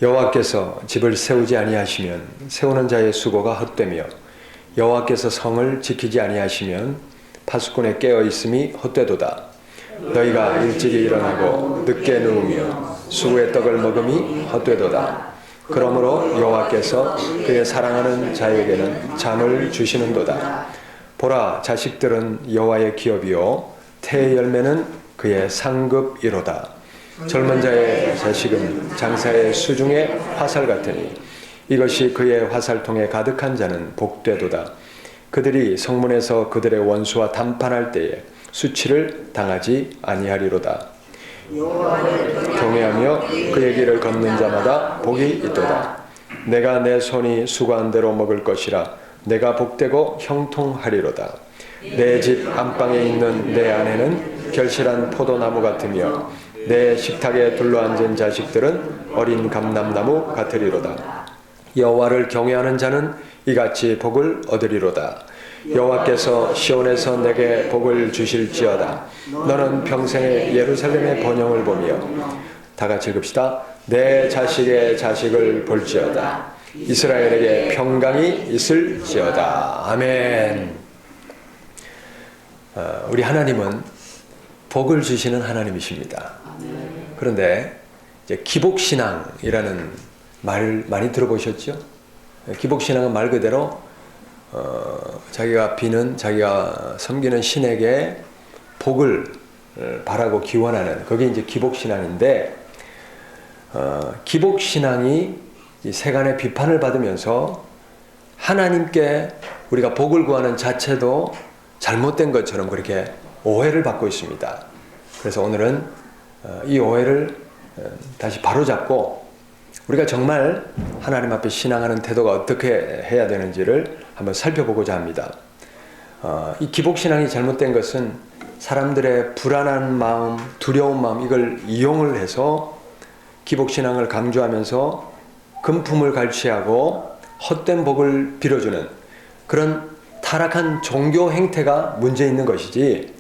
여호와께서 집을 세우지 아니하시면 세우는 자의 수고가 헛되며 여호와께서 성을 지키지 아니하시면 파수꾼의 깨어 있음이 헛되도다. 너희가 일찍이 일어나고 늦게 누우며 수고의 떡을 먹음이 헛되도다. 그러므로 여호와께서 그의 사랑하는 자에게는 잠을 주시는도다. 보라, 자식들은 여호와의 기업이요 태의 열매는 그의 상급이로다. 젊은 자의 자식은 장사의 수중의 화살 같으니 이것이 그의 화살통에 가득한 자는 복되도다. 그들이 성문에서 그들의 원수와 담판할 때에 수치를 당하지 아니하리로다. 경외하며 그의 길을 걷는 자마다 복이 있도다. 내가 내 손이 수고한 대로 먹을 것이라. 내가 복되고 형통하리로다. 내 집 안방에 있는 내 아내는 결실한 포도나무 같으며 내 식탁에 둘러앉은 자식들은 어린 감람나무 같으리로다. 여호와를 경외하는 자는 이같이 복을 얻으리로다. 여호와께서 시온에서 내게 복을 주실지어다. 너는 평생에 예루살렘의 번영을 보며 다 같이 읽읍시다. 내 자식의 자식을 볼지어다. 이스라엘에게 평강이 있을지어다. 아멘. 우리 하나님은 복을 주시는 하나님이십니다. 그런데 이제 기복신앙이라는 말을 많이 들어보셨죠? 기복신앙은 말 그대로 자기가 비는 자기가 섬기는 신에게 복을 바라고 기원하는 그게 이제 기복신앙인데 기복신앙이 세간의 비판을 받으면서 하나님께 우리가 복을 구하는 자체도 잘못된 것처럼 그렇게 오해를 받고 있습니다. 그래서 오늘은 이 오해를 다시 바로잡고 우리가 정말 하나님 앞에 신앙하는 태도가 어떻게 해야 되는지를 한번 살펴보고자 합니다. 이 기복신앙이 잘못된 것은 사람들의 불안한 마음, 두려운 마음 이걸 이용을 해서 기복신앙을 강조하면서 금품을 갈취하고 헛된 복을 빌어주는 그런 타락한 종교 행태가 문제 있는 것이지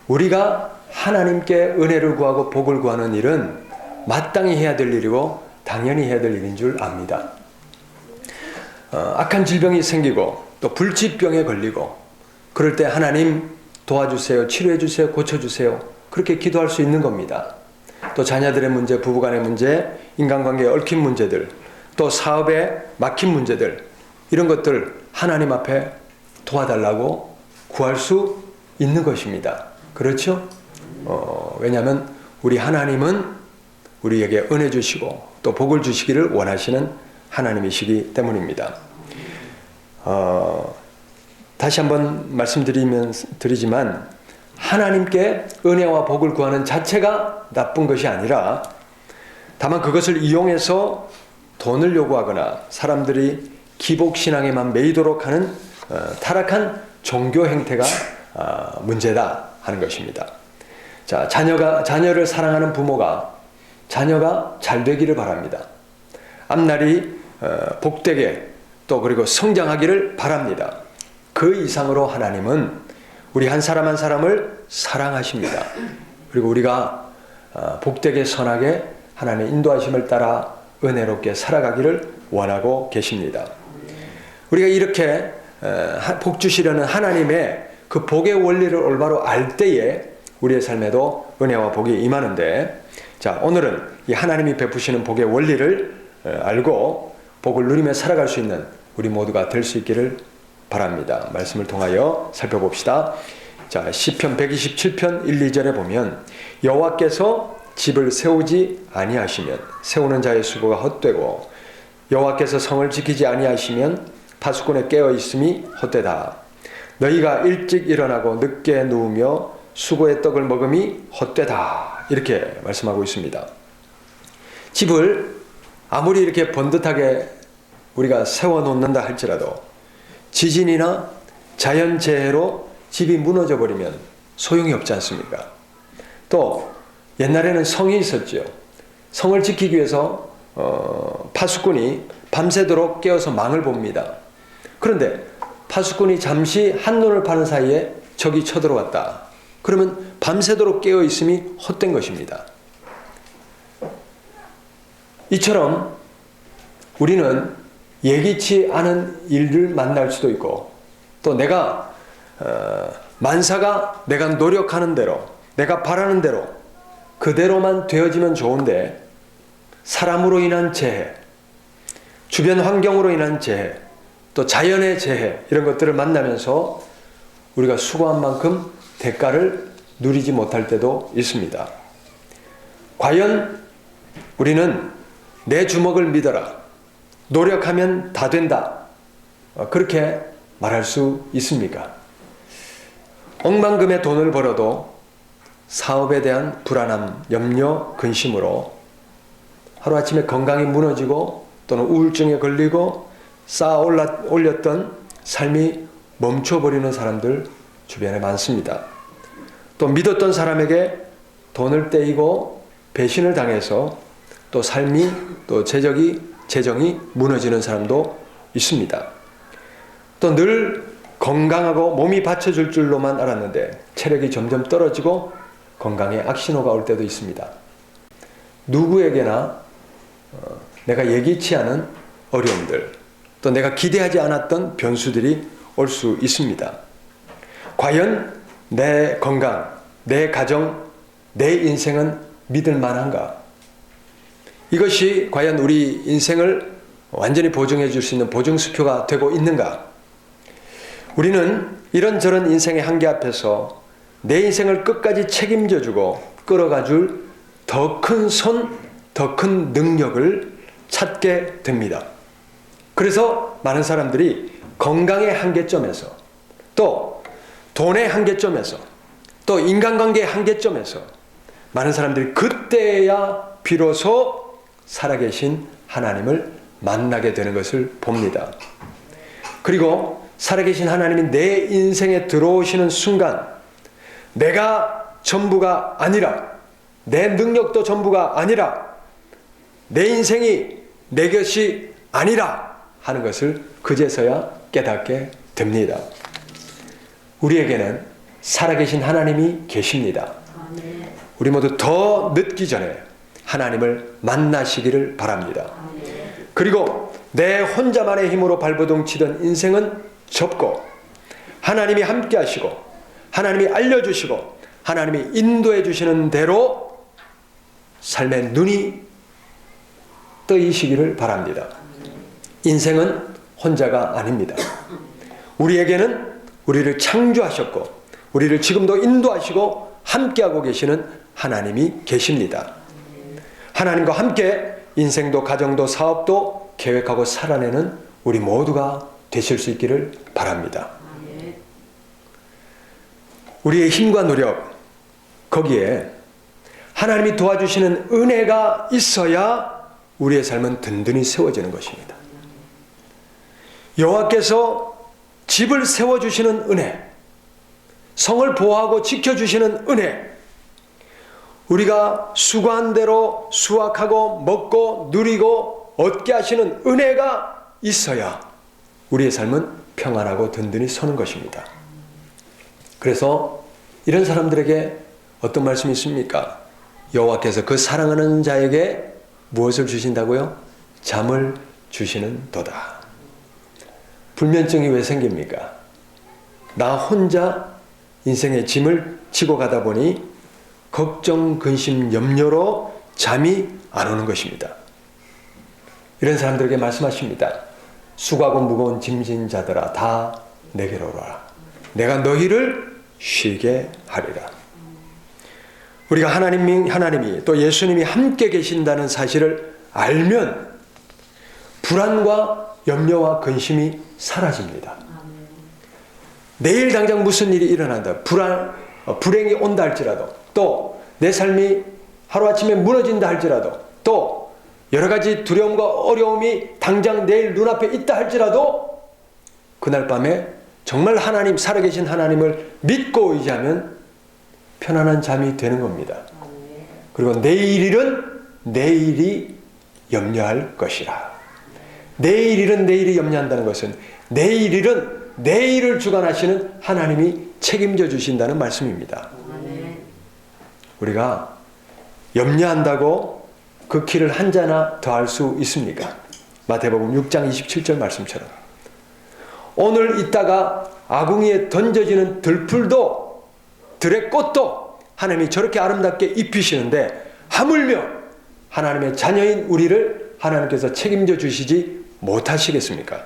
우리가 하나님께 은혜를 구하고 복을 구하는 일은 마땅히 해야 될 일이고 당연히 해야 될 일인 줄 압니다. 악한 질병이 생기고 또 불치병에 걸리고 그럴 때 하나님 도와주세요, 치료해주세요, 고쳐주세요 그렇게 기도할 수 있는 겁니다. 또 자녀들의 문제, 부부간의 문제, 인간관계에 얽힌 문제들 또 사업에 막힌 문제들 이런 것들 하나님 앞에 도와달라고 구할 수 있는 것입니다. 그렇죠? 왜냐하면 우리 하나님은 우리에게 은혜 주시고 또 복을 주시기를 원하시는 하나님이시기 때문입니다. 다시 한번 말씀드리지만 하나님께 은혜와 복을 구하는 자체가 나쁜 것이 아니라 다만 그것을 이용해서 돈을 요구하거나 사람들이 기복신앙에만 매이도록 하는 타락한 종교 행태가 문제다 하는 것입니다. 자, 자녀를 사랑하는 부모가 자녀가 잘 되기를 바랍니다. 앞날이 복되게 또 그리고 성장하기를 바랍니다. 그 이상으로 하나님은 우리 한 사람 한 사람을 사랑하십니다. 그리고 우리가 복되게 선하게 하나님의 인도하심을 따라 은혜롭게 살아가기를 원하고 계십니다. 우리가 이렇게 복 주시려는 하나님의 그 복의 원리를 올바로 알 때에 우리의 삶에도 은혜와 복이 임하는데 자, 오늘은 이 하나님이 베푸시는 복의 원리를 알고 복을 누리며 살아갈 수 있는 우리 모두가 될 수 있기를 바랍니다. 말씀을 통하여 살펴봅시다. 자, 시편 127편 1, 2절에 보면 여호와께서 집을 세우지 아니하시면 세우는 자의 수고가 헛되고 여호와께서 성을 지키지 아니하시면 파수꾼에 깨어 있음이 헛되다. 너희가 일찍 일어나고 늦게 누우며 수고의 떡을 먹음이 헛되다. 이렇게 말씀하고 있습니다. 집을 아무리 이렇게 번듯하게 우리가 세워놓는다 할지라도 지진이나 자연재해로 집이 무너져 버리면 소용이 없지 않습니까? 또 옛날에는 성이 있었죠. 성을 지키기 위해서 파수꾼이 밤새도록 깨어서 망을 봅니다. 그런데 파수꾼이 잠시 한눈을 파는 사이에 적이 쳐들어왔다. 그러면 밤새도록 깨어있음이 헛된 것입니다. 이처럼 우리는 예기치 않은 일을 만날 수도 있고, 또 내가 만사가 내가 노력하는 대로, 내가 바라는 대로 그대로만 되어지면 좋은데, 사람으로 인한 재해, 주변 환경으로 인한 재해, 또 자연의 재해, 이런 것들을 만나면서 우리가 수고한 만큼 대가를 누리지 못할 때도 있습니다. 과연 우리는 내 주먹을 믿어라, 노력하면 다 된다, 그렇게 말할 수 있습니까? 억만금의 돈을 벌어도 사업에 대한 불안함, 염려, 근심으로 하루아침에 건강이 무너지고 또는 우울증에 걸리고 쌓아 올렸던 삶이 멈춰버리는 사람들 주변에 많습니다. 또 믿었던 사람에게 돈을 떼이고 배신을 당해서 또 삶이, 또 재정이 무너지는 사람도 있습니다. 또 늘 건강하고 몸이 받쳐줄 줄로만 알았는데 체력이 점점 떨어지고 건강에 악신호가 올 때도 있습니다. 누구에게나 내가 예기치 않은 어려움들, 또 내가 기대하지 않았던 변수들이 올 수 있습니다. 과연 내 건강, 내 가정, 내 인생은 믿을 만한가? 이것이 과연 우리 인생을 완전히 보증해 줄 수 있는 보증수표가 되고 있는가? 우리는 이런저런 인생의 한계 앞에서 내 인생을 끝까지 책임져 주고 끌어가 줄 더 큰 손, 더 큰 능력을 찾게 됩니다. 그래서 많은 사람들이 건강의 한계점에서, 또 돈의 한계점에서, 또 인간관계의 한계점에서 많은 사람들이 그때야 비로소 살아계신 하나님을 만나게 되는 것을 봅니다. 그리고 살아계신 하나님이 내 인생에 들어오시는 순간, 내가 전부가 아니라, 내 능력도 전부가 아니라, 내 인생이 내 것이 아니라 하는 것을 그제서야 깨닫게 됩니다. 우리에게는 살아계신 하나님이 계십니다. 우리 모두 더 늦기 전에 하나님을 만나시기를 바랍니다. 그리고 내 혼자만의 힘으로 발버둥치던 인생은 접고, 하나님이 함께 하시고, 하나님이 알려주시고, 하나님이 인도해 주시는 대로 삶의 눈이 뜨이시기를 바랍니다. 인생은 혼자가 아닙니다. 우리에게는 우리를 창조하셨고, 우리를 지금도 인도하시고 함께하고 계시는 하나님이 계십니다. 하나님과 함께 인생도 가정도 사업도 계획하고 살아내는 우리 모두가 되실 수 있기를 바랍니다. 우리의 힘과 노력, 거기에 하나님이 도와주시는 은혜가 있어야 우리의 삶은 든든히 세워지는 것입니다. 여호와께서 집을 세워주시는 은혜, 성을 보호하고 지켜주시는 은혜, 우리가 수고한 대로 수확하고 먹고 누리고 얻게 하시는 은혜가 있어야 우리의 삶은 평안하고 든든히 서는 것입니다. 그래서 이런 사람들에게 어떤 말씀이 있습니까? 여호와께서 그 사랑하는 자에게 무엇을 주신다고요? 잠을 주시는 도다. 불면증이 왜 생깁니까? 나 혼자 인생의 짐을 지고 가다 보니 걱정, 근심, 염려로 잠이 안 오는 것입니다. 이런 사람들에게 말씀하십니다. 수고하고 무거운 짐진 자들아 다 내게로 오라. 내가 너희를 쉬게 하리라. 우리가 하나님이 또 예수님이 함께 계신다는 사실을 알면 불안과 염려와 근심이 사라집니다. 내일 당장 무슨 일이 일어난다, 불행이 온다 할지라도, 또 내 삶이 하루아침에 무너진다 할지라도, 또 여러 가지 두려움과 어려움이 당장 내일 눈앞에 있다 할지라도 그날 밤에 정말 하나님, 살아계신 하나님을 믿고 의지하면 편안한 잠이 되는 겁니다. 그리고 내일 일은 내일이 염려할 것이라. 내일 일은 내일이 염려한다는 것은 내일 일은 내일을 주관하시는 하나님이 책임져 주신다는 말씀입니다. 우리가 염려한다고 그 키를 한 자나 더 할 수 있습니까? 마태복음 6장 27절 말씀처럼 오늘 있다가 아궁이에 던져지는 들풀도 들의 꽃도 하나님이 저렇게 아름답게 입히시는데 하물며 하나님의 자녀인 우리를 하나님께서 책임져 주시지 못하시겠습니까?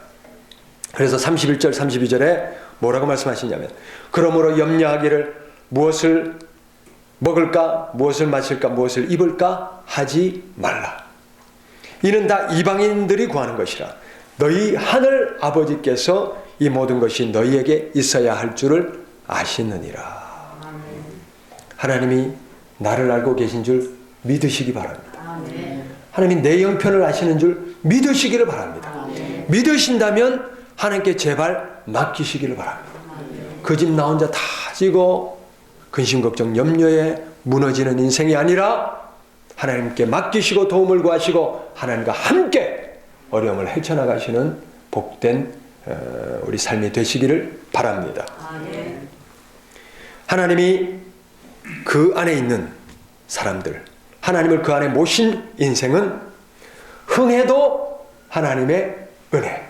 그래서 31절 32절에 뭐라고 말씀하시냐면 그러므로 염려하기를 무엇을 먹을까 무엇을 마실까 무엇을 입을까 하지 말라. 이는 다 이방인들이 구하는 것이라. 너희 하늘 아버지께서 이 모든 것이 너희에게 있어야 할 줄을 아시느니라. 하나님이 나를 알고 계신 줄 믿으시기 바랍니다. 하나님이 내 형편을 아시는 줄 믿으시기를 바랍니다. 믿으신다면 하나님께 제발 맡기시기를 바랍니다. 그 집 나 혼자 다 지고 근심 걱정 염려에 무너지는 인생이 아니라 하나님께 맡기시고 도움을 구하시고 하나님과 함께 어려움을 헤쳐나가시는 복된 우리 삶이 되시기를 바랍니다. 하나님이 그 안에 있는 사람들, 하나님을 그 안에 모신 인생은 흥해도 하나님의 은혜,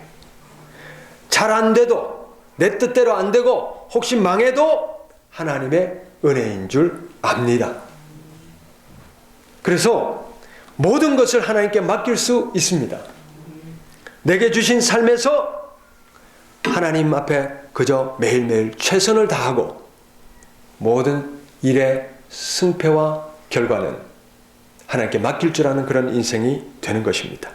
잘 안 돼도 내 뜻대로 안 되고 혹시 망해도 하나님의 은혜인 줄 압니다. 그래서 모든 것을 하나님께 맡길 수 있습니다. 내게 주신 삶에서 하나님 앞에 그저 매일매일 최선을 다하고 모든 일의 승패와 결과는 하나님께 맡길 줄 아는 그런 인생이 되는 것입니다.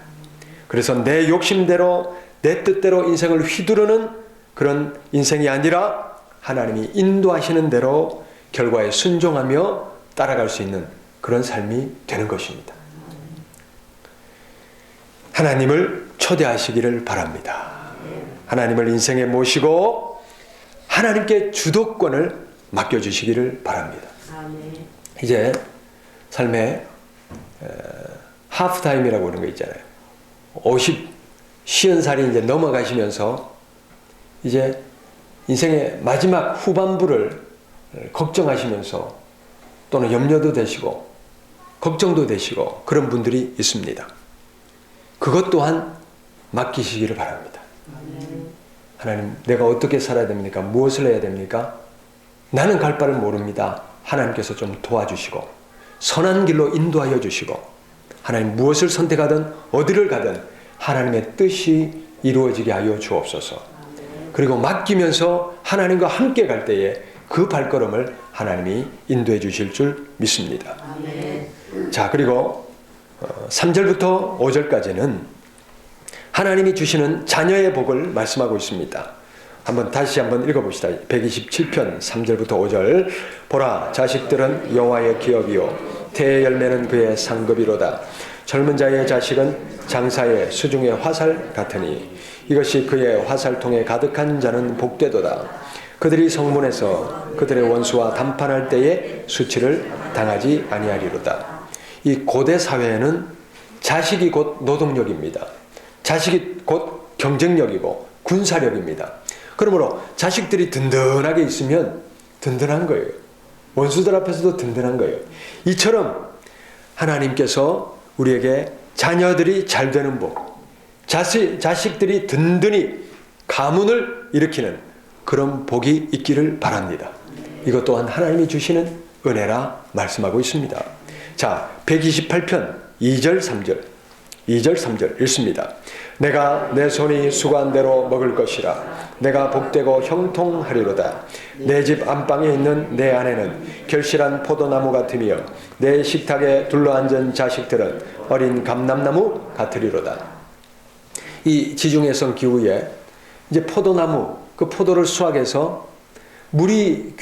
그래서 내 욕심대로 내 뜻대로 인생을 휘두르는 그런 인생이 아니라 하나님이 인도하시는 대로 결과에 순종하며 따라갈 수 있는 그런 삶이 되는 것입니다. 하나님을 초대하시기를 바랍니다. 하나님을 인생에 모시고 하나님께 주도권을 맡겨주시기를 바랍니다. 이제 삶의 하프타임이라고 하는 거 있잖아요. 50살이 이제 넘어가시면서 이제 인생의 마지막 후반부를 걱정하시면서 또는 염려도 되시고 걱정도 되시고 그런 분들이 있습니다. 그것 또한 맡기시기를 바랍니다. 하나님, 내가 어떻게 살아야 됩니까? 무엇을 해야 됩니까? 나는 갈 바를 모릅니다. 하나님께서 좀 도와주시고 선한 길로 인도하여 주시고 하나님 무엇을 선택하든 어디를 가든 하나님의 뜻이 이루어지게 하여 주옵소서. 그리고 맡기면서 하나님과 함께 갈 때에 그 발걸음을 하나님이 인도해 주실 줄 믿습니다. 자, 그리고 3절부터 5절까지는 하나님이 주시는 자녀의 복을 말씀하고 있습니다. 다시 한번 읽어봅시다. 127편 3절부터 5절. 보라, 자식들은 여호와의 기업이요 태의 열매는 그의 상급이로다. 젊은 자의 자식은 장사의 수중의 화살 같으니 이것이 그의 화살통에 가득한 자는 복되도다. 그들이 성문에서 그들의 원수와 담판할 때에 수치를 당하지 아니하리로다. 이 고대 사회에는 자식이 곧 노동력입니다. 자식이 곧 경쟁력이고 군사력입니다. 그러므로 자식들이 든든하게 있으면 든든한 거예요. 원수들 앞에서도 든든한 거예요. 이처럼 하나님께서 우리에게 자녀들이 잘 되는 복, 자식들이 든든히 가문을 일으키는 그런 복이 있기를 바랍니다. 이것 또한 하나님이 주시는 은혜라 말씀하고 있습니다. 자, 128편 2절 3절 읽습니다. 내가 내 손이 수고한 대로 먹을 것이라. 내가 복되고 형통하리로다. 내 집 안방에 있는 내 아내는 결실한 포도나무 같으며 내 식탁에 둘러앉은 자식들은 어린 감람나무 같으리로다. 이 지중해성 기후에 이제 포도나무, 그 포도를 수확해서 물이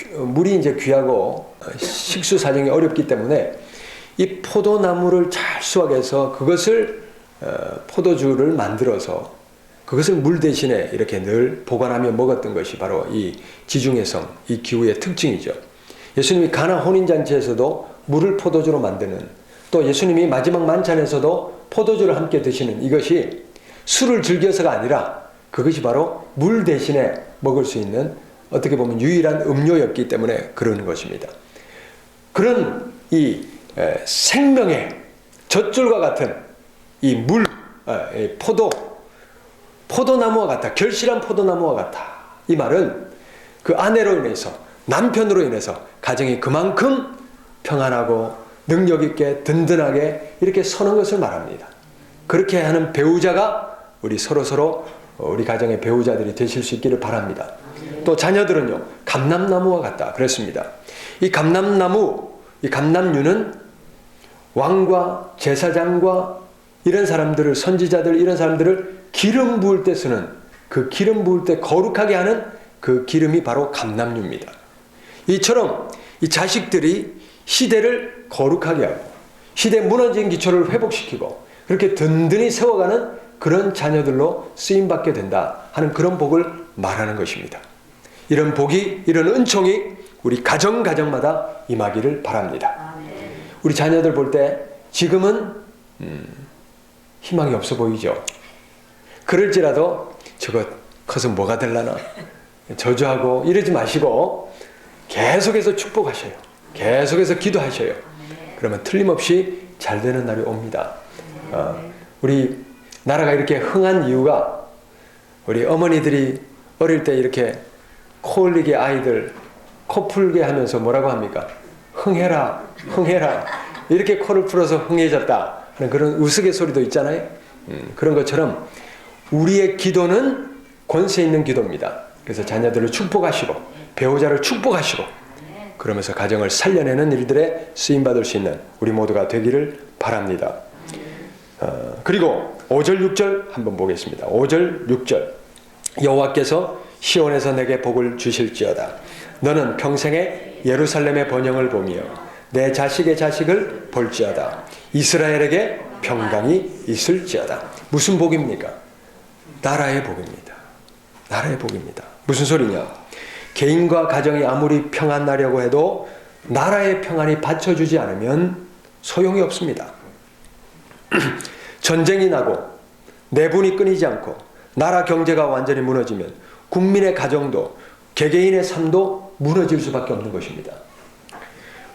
이제 귀하고 식수 사정이 어렵기 때문에 이 포도나무를 잘 수확해서 그것을 포도주를 만들어서 그것을 물 대신에 이렇게 늘 보관하며 먹었던 것이 바로 이 지중해성, 이 기후의 특징이죠. 예수님이 가나 혼인잔치에서도 물을 포도주로 만드는, 또 예수님이 마지막 만찬에서도 포도주를 함께 드시는 이것이 술을 즐겨서가 아니라 그것이 바로 물 대신에 먹을 수 있는 어떻게 보면 유일한 음료였기 때문에 그러는 것입니다. 그런 이 생명의 젖줄과 같은 이 물, 포도, 포도나무와 같다. 결실한 포도나무와 같다. 이 말은 그 아내로 인해서, 남편으로 인해서 가정이 그만큼 평안하고 능력 있게 든든하게 이렇게 서는 것을 말합니다. 그렇게 하는 배우자가 우리 서로 우리 가정의 배우자들이 되실 수 있기를 바랍니다. 또 자녀들은요, 감람나무와 같다 그랬습니다. 이 감람나무, 이 감람류는 왕과 제사장과 이런 사람들을, 선지자들 이런 사람들을 기름 부을 때 쓰는, 그 기름 부을 때 거룩하게 하는 그 기름이 바로 감람류입니다. 이처럼 이 자식들이 시대를 거룩하게 하고 시대 무너진 기초를 회복시키고 그렇게 든든히 세워가는 그런 자녀들로 쓰임받게 된다 하는 그런 복을 말하는 것입니다. 이런 복이, 이런 은총이 우리 가정마다 임하기를 바랍니다. 우리 자녀들 볼 때 지금은 희망이 없어 보이죠. 그럴지라도 저거 커서 뭐가 될라나 저주하고 이러지 마시고 계속해서 축복하셔요. 계속해서 기도하셔요. 그러면 틀림없이 잘 되는 날이 옵니다. 우리 나라가 이렇게 흥한 이유가 우리 어머니들이 어릴 때 이렇게 코 흘리게 아이들 코 풀게 하면서 뭐라고 합니까? 흥해라, 흥해라. 이렇게 코를 풀어서 흥해졌다 하는 그런 우스갯소리도 있잖아요. 그런 것처럼 우리의 기도는 권세 있는 기도입니다. 그래서 자녀들을 축복하시고 배우자를 축복하시고 그러면서 가정을 살려내는 일들에 쓰임받을 수 있는 우리 모두가 되기를 바랍니다. 그리고 5절 6절 한번 보겠습니다. 5절 6절 여호와께서 시온에서 내게 복을 주실지어다. 너는 평생에 예루살렘의 번영을 보며 내 자식의 자식을 볼지어다. 이스라엘에게 평강이 있을지어다. 무슨 복입니까? 나라의 복입니다. 나라의 복입니다. 무슨 소리냐? 개인과 가정이 아무리 평안하려고 해도 나라의 평안이 받쳐주지 않으면 소용이 없습니다. 전쟁이 나고 내분이 끊이지 않고 나라 경제가 완전히 무너지면 국민의 가정도 개개인의 삶도 무너질 수밖에 없는 것입니다.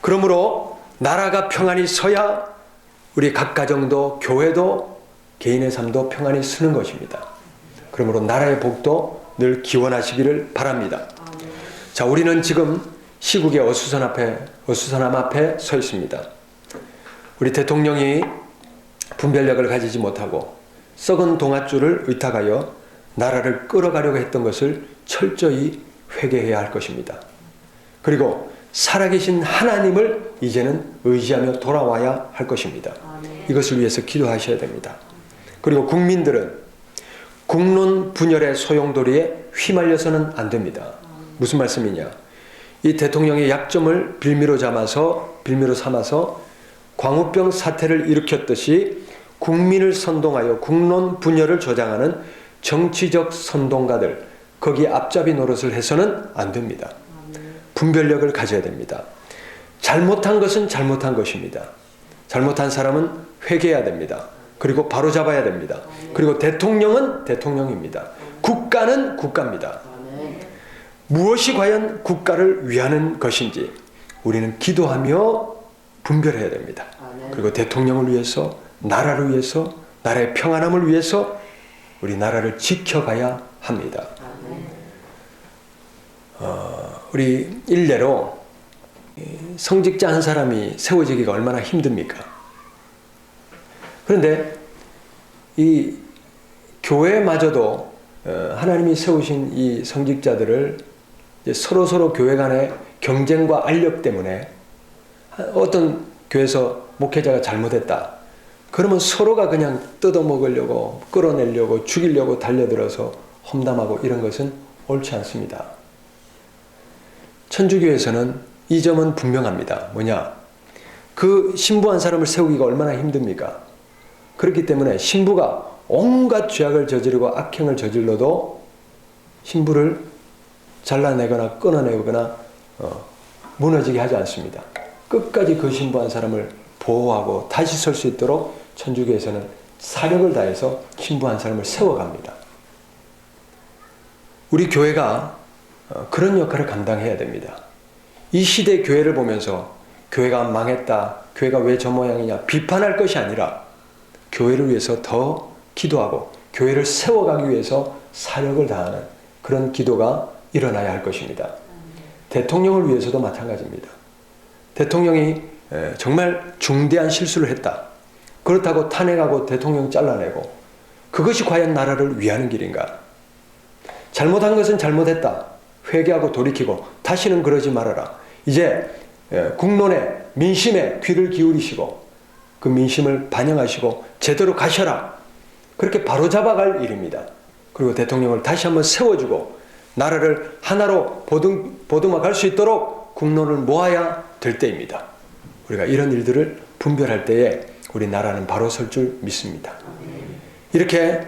그러므로 나라가 평안히 서야 우리 각 가정도 교회도 개인의 삶도 평안히 서는 것입니다. 그러므로 나라의 복도 늘 기원하시기를 바랍니다. 자, 우리는 지금 시국의 어수선함 앞에 서 있습니다. 우리 대통령이 분별력을 가지지 못하고 썩은 동아줄을 의탁하여 나라를 끌어가려고 했던 것을 철저히 회개해야 할 것입니다. 그리고 살아계신 하나님을 이제는 의지하며 돌아와야 할 것입니다. 이것을 위해서 기도하셔야 됩니다. 그리고 국민들은 국론 분열의 소용돌이에 휘말려서는 안 됩니다. 무슨 말씀이냐? 이 대통령의 약점을 빌미로 삼아서 광우병 사태를 일으켰듯이 국민을 선동하여 국론 분열을 조장하는 정치적 선동가들, 거기에 앞잡이 노릇을 해서는 안 됩니다. 분별력을 가져야 됩니다. 잘못한 것은 잘못한 것입니다. 잘못한 사람은 회개해야 됩니다. 그리고 바로잡아야 됩니다. 그리고 대통령은 대통령입니다. 국가는 국가입니다. 무엇이 과연 국가를 위하는 것인지 우리는 기도하며 분별해야 됩니다. 그리고 대통령을 위해서, 나라를 위해서, 나라의 평안함을 위해서 우리 나라를 지켜가야 합니다. 우리 일례로 성직자 한 사람이 세워지기가 얼마나 힘듭니까? 그런데 이 교회마저도 하나님이 세우신 이 성직자들을 서로 교회 간의 경쟁과 알력 때문에 어떤 교회에서 목회자가 잘못했다. 그러면 서로가 그냥 뜯어먹으려고 끌어내려고 죽이려고 달려들어서 험담하고 이런 것은 옳지 않습니다. 천주교에서는 이 점은 분명합니다. 뭐냐? 그 신부 한 사람을 세우기가 얼마나 힘듭니까? 그렇기 때문에 신부가 온갖 죄악을 저지르고 악행을 저질러도 신부를 잘라내거나 끊어내거나 무너지게 하지 않습니다. 끝까지 그 신부 한 사람을 보호하고 다시 설 수 있도록 천주교에서는 사력을 다해서 신부 한 사람을 세워갑니다. 우리 교회가 그런 역할을 감당해야 됩니다. 이 시대 교회를 보면서 교회가 망했다, 교회가 왜 저 모양이냐 비판할 것이 아니라 교회를 위해서 더 기도하고 교회를 세워가기 위해서 사력을 다하는 그런 기도가 일어나야 할 것입니다. 대통령을 위해서도 마찬가지입니다. 대통령이 정말 중대한 실수를 했다. 그렇다고 탄핵하고 대통령 잘라내고 그것이 과연 나라를 위하는 길인가? 잘못한 것은 잘못했다. 회개하고 돌이키고 다시는 그러지 말아라. 이제 국론에 민심에 귀를 기울이시고 그 민심을 반영하시고 제대로 가셔라. 그렇게 바로잡아갈 일입니다. 그리고 대통령을 다시 한번 세워주고 나라를 하나로 보듬어갈 수 있도록 국론을 모아야 될 때입니다. 우리가 이런 일들을 분별할 때에 우리 나라는 바로 설 줄 믿습니다. 이렇게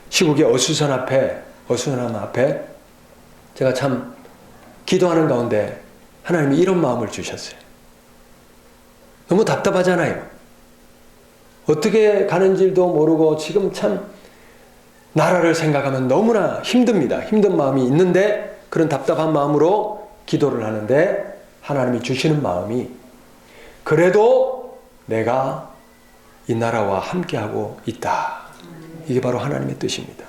시국의 어수선함 앞에 제가 참 기도하는 가운데 하나님이 이런 마음을 주셨어요. 너무 답답하잖아요. 어떻게 가는지도 모르고 지금 참 나라를 생각하면 너무나 힘듭니다. 힘든 마음이 있는데 그런 답답한 마음으로 기도를 하는데 하나님이 주시는 마음이 그래도 내가 이 나라와 함께하고 있다. 이게 바로 하나님의 뜻입니다.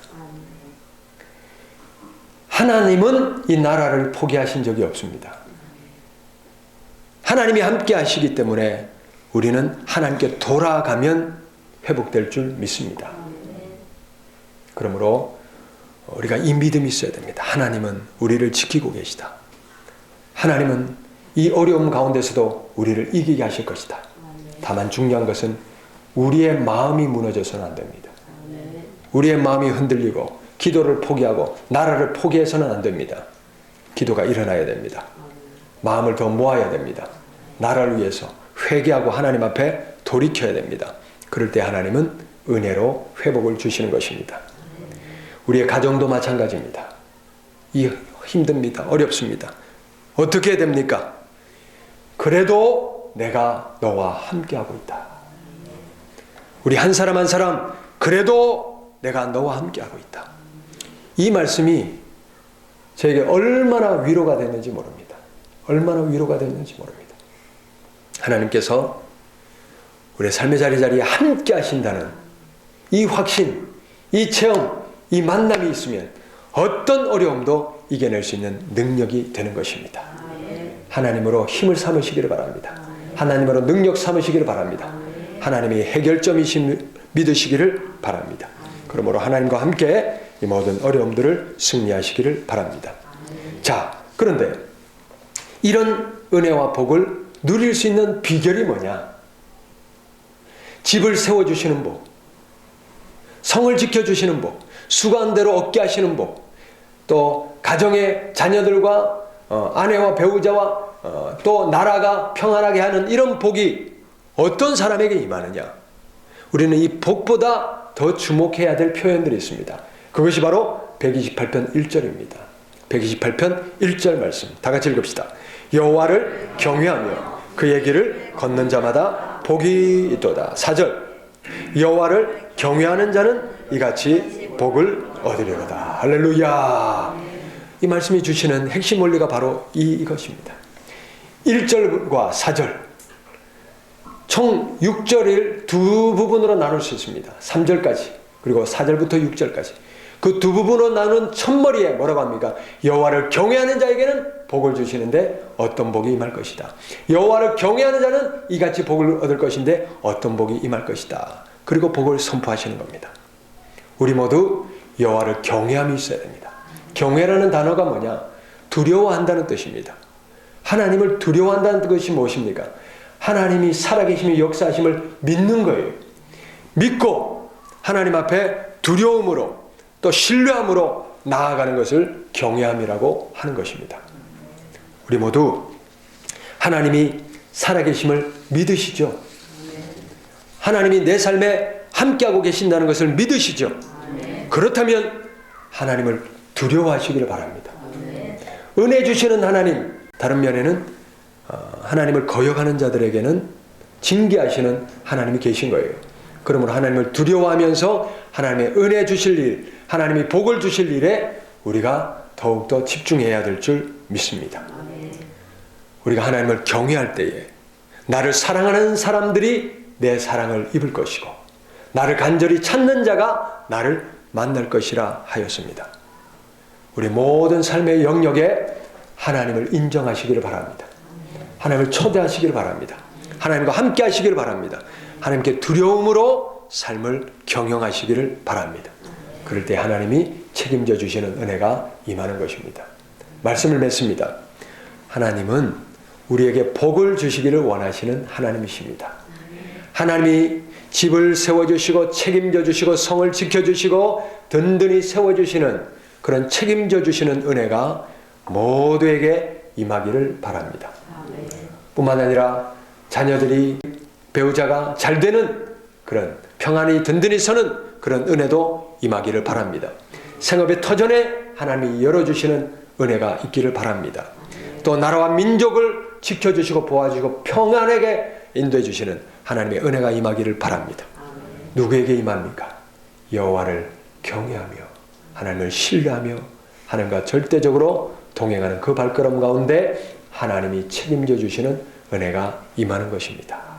하나님은 이 나라를 포기하신 적이 없습니다. 하나님이 함께 하시기 때문에 우리는 하나님께 돌아가면 회복될 줄 믿습니다. 그러므로 우리가 이 믿음이 있어야 됩니다. 하나님은 우리를 지키고 계시다. 하나님은 이 어려움 가운데서도 우리를 이기게 하실 것이다. 다만 중요한 것은 우리의 마음이 무너져서는 안 됩니다. 우리의 마음이 흔들리고 기도를 포기하고 나라를 포기해서는 안 됩니다. 기도가 일어나야 됩니다. 마음을 더 모아야 됩니다. 나라를 위해서 회개하고 하나님 앞에 돌이켜야 됩니다. 그럴 때 하나님은 은혜로 회복을 주시는 것입니다. 우리의 가정도 마찬가지입니다. 힘듭니다. 어렵습니다. 어떻게 해야 됩니까? 그래도 내가 너와 함께하고 있다. 우리 한 사람 한 사람 그래도 내가 너와 함께하고 있다. 이 말씀이 저에게 얼마나 위로가 됐는지 모릅니다. 얼마나 위로가 됐는지 모릅니다. 하나님께서 우리의 삶의 자리자리에 함께 하신다는 이 확신, 이 체험, 이 만남이 있으면 어떤 어려움도 이겨낼 수 있는 능력이 되는 것입니다. 하나님으로 힘을 삼으시기를 바랍니다. 하나님으로 능력 삼으시기를 바랍니다. 하나님이 해결점이신 믿으시기를 바랍니다. 그러므로 하나님과 함께 이 모든 어려움들을 승리하시기를 바랍니다. 자, 그런데 이런 은혜와 복을 누릴 수 있는 비결이 뭐냐? 집을 세워주시는 복, 성을 지켜주시는 복, 수고한대로 얻게 하시는 복, 또 가정의 자녀들과 아내와 배우자와 또 나라가 평안하게 하는 이런 복이 어떤 사람에게 임하느냐? 우리는 이 복보다 더 주목해야 될 표현들이 있습니다. 그것이 바로 128편 1절입니다. 128편 1절 말씀 다 같이 읽읍시다. 여호와를 경외하며 그의 길을 걷는 자마다 복이 있도다. 4절 여호와를 경외하는 자는 이같이 복을 얻으리로다. 할렐루야. 이 말씀이 주시는 핵심 원리가 바로 이것입니다. 1절과 4절 총 6절을 두 부분으로 나눌 수 있습니다. 3절까지 그리고 4절부터 6절까지 그 두 부분으로 나눈 첫머리에 뭐라고 합니까? 여호와를 경외하는 자에게는 복을 주시는데 어떤 복이 임할 것이다. 여호와를 경외하는 자는 이같이 복을 얻을 것인데 어떤 복이 임할 것이다. 그리고 복을 선포하시는 겁니다. 우리 모두 여호와를 경외함이 있어야 됩니다. 경외라는 단어가 뭐냐? 두려워한다는 뜻입니다. 하나님을 두려워한다는 것이 무엇입니까? 하나님이 살아계심이 역사하심을 믿는 거예요. 믿고 하나님 앞에 두려움으로 또 신뢰함으로 나아가는 것을 경외함이라고 하는 것입니다. 우리 모두 하나님이 살아계심을 믿으시죠? 하나님이 내 삶에 함께하고 계신다는 것을 믿으시죠? 그렇다면 하나님을 두려워하시기를 바랍니다. 은혜 주시는 하나님, 다른 면에는 하나님을 거역하는 자들에게는 징계하시는 하나님이 계신 거예요. 그러므로 하나님을 두려워하면서 하나님의 은혜 주실 일, 하나님이 복을 주실 일에 우리가 더욱더 집중해야 될 줄 믿습니다. 우리가 하나님을 경외할 때에 나를 사랑하는 사람들이 내 사랑을 입을 것이고 나를 간절히 찾는 자가 나를 만날 것이라 하였습니다. 우리 모든 삶의 영역에 하나님을 인정하시기를 바랍니다. 하나님을 초대하시기를 바랍니다. 하나님과 함께 하시기를 바랍니다. 하나님께 두려움으로 삶을 경영하시기를 바랍니다. 그럴 때 하나님이 책임져 주시는 은혜가 임하는 것입니다. 말씀을 맺습니다. 하나님은 우리에게 복을 주시기를 원하시는 하나님이십니다. 하나님이 집을 세워주시고 책임져 주시고 성을 지켜주시고 든든히 세워주시는 그런 책임져 주시는 은혜가 모두에게 임하기를 바랍니다. 뿐만 아니라 자녀들이 배우자가 잘 되는 그런 평안히 든든히 서는 그런 은혜도 임하기를 바랍니다. 생업의 터전에 하나님이 열어주시는 은혜가 있기를 바랍니다. 또 나라와 민족을 지켜주시고 보아주시고 평안하게 인도해 주시는 하나님의 은혜가 임하기를 바랍니다. 누구에게 임합니까? 여호와를 경외하며 하나님을 신뢰하며 하나님과 절대적으로 동행하는 그 발걸음 가운데 하나님이 책임져 주시는 은혜가 임하는 것입니다.